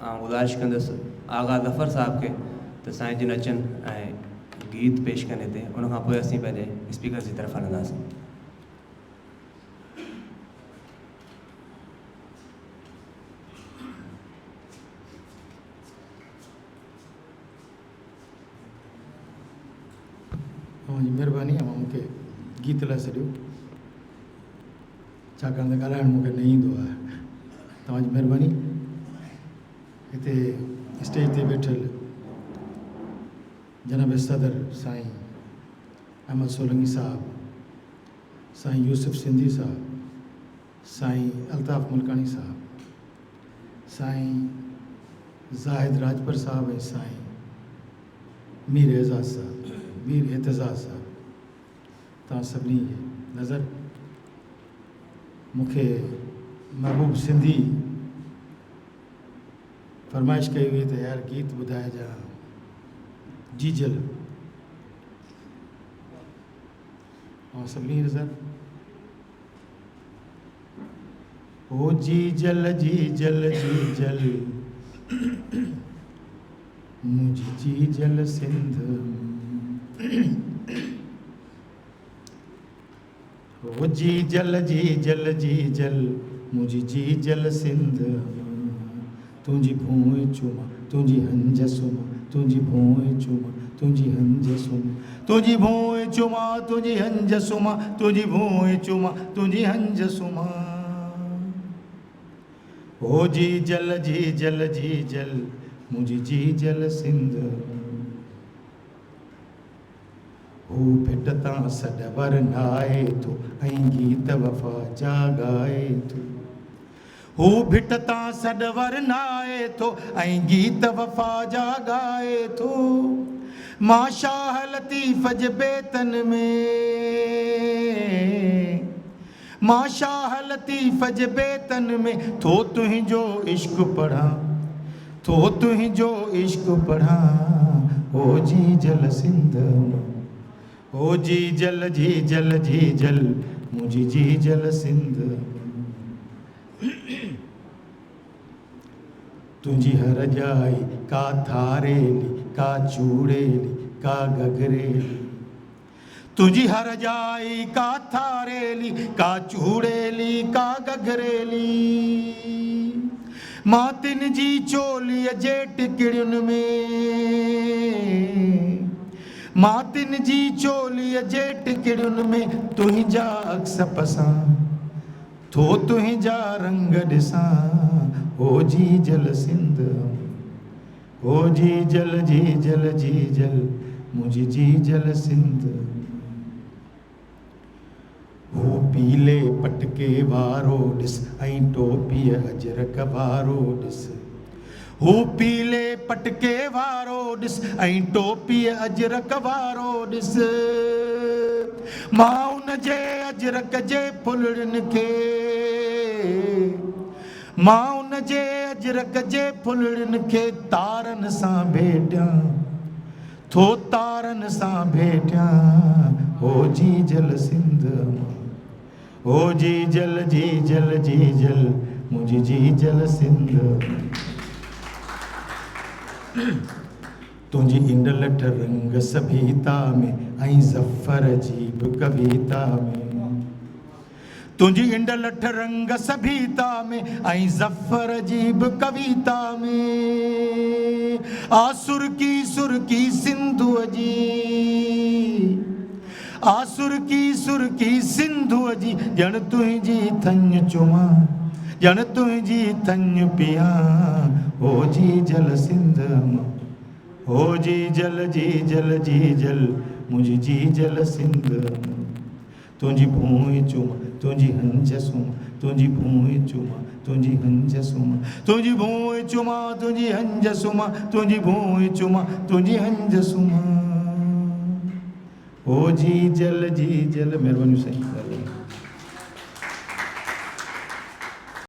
गुज़ारिश कंदुसि आगा ज़फ़र साहब के तो साईं जिन अचनि ऐं गीत पेश कनि हिते उन खां पोइ असीं पंहिंजे स्पीकर जी तरफ़ हलंदासीं। तव्हांजी महिरबानी आहे, मूंखे गीत लाइ सॼो छाकाणि त ॻाल्हाइणु मूंखे न ईंदो आहे। तव्हांजी महिरबानी। हिते स्टेज ते वेठल जनाब सदर साईं अहमद सोलंगी साहब, साईं यूसुफ सिंधी साहब, साईं अल्ताफ़ मुल्कानी साहब, साईं ज़ाहिद राजपर साहब ऐं साईं मीर एज़ाज़ साहब, मीर एतज़ाज़ साहब, तव्हां सभिनी नज़र मूंखे महबूब सिंधी फरमाइश कई हुई त यार गीत ॿुधाइजां जीजल, ऐं सभिनी नज़र ओ जीजल जीजल जीजल मुझी जीजल सिंध, ओ जीजल जीजल जीजल मुझी जीजल सिंध, तुझी भूमि चुमा तुझी हंज सुमा, तुझी भूमि चुमा तुझी हंज सुमा, तुझी भूमि चुमा तुझी हंज सुमा, तुझी भूमि चुमा तुझी हंज सुमा। ओ जीजल जीजल जीजल मुझी जीजल सिंध, हू भिट तां सॾ नाए थो ऐं गीत वफ़ा जा ॻाए थो, हू भिट तां सॾ नाए थो ऐं गीत वफ़ा जा ॻाए थो। मां शाह लतीफ़ जे बेतन में, मां शाह लतीफ़ जे बेतन में थो तुंहिंजो इश्क़ पढ़ां, थो तुंहिंजो इश्क़ पढ़ां। ओ जीजल सिंध, ओ जीजल जीजल जीजल मुझी जीजल सिंध, तुझी हर जाई का थारेली का चूड़ेली का गगरेली, तुझी हर जाई का थारेली का चूड़ेली का गगरेली। मातिन जी चोलीअ जे टिकड़ियुनि में, मातिन जी चोलीअ जे टिकड़ियुनि में तुंहिंजा अक्स पसां, थो तुंहिंजा रंग ॾिसां। ओ जीजल सिंध, ओ जीजल जीजल जीजल मुझी जीजल सिंध, हू पीले पटके वारो ॾिस ऐं टोपीअ अजरक वारो ॾिस, हू पीले पटके वारो ॾिस ऐं टोपीअ अजरक वारो ॾिस। मां उन जे अजरक जे फुलड़िन खे, मां उन जे अजरक जे फुलड़िन खे तारनि सां भेटियां, थो तारनि सां भेटियां। ओ जीजल सिंध, ओ जीजल जीजल जीजल मुझी जीजल सिंध, तुझी इंड लठ रंग सभीता में ऐं ज़फ़र जी बि कविता में, तुझी इंड लठ रंग सभीता में ऐं ज़फ़र जी बि कविता में। आ सुरकी सिंधुअ जी, आ सुरकी सिंधुअ जी ॼण तुंहिंजी थञ चुमां, ॼण तुंहिंजी थञ पियां। ओ जीजल सिंध, ओ जीजल जीजल जीजल मुझी जीजल सिंध, तुझी भूमि चुमा तुझी हंज सुमा, तुझी भूमि चुमा तुझी हंज सुमा, तुझी भूमि चुमा तुझी हंज सुमा, तुझी भूमि चुमा तुझी हंज सुमा। ओ जीजल जीजल। महिरबानी साईं।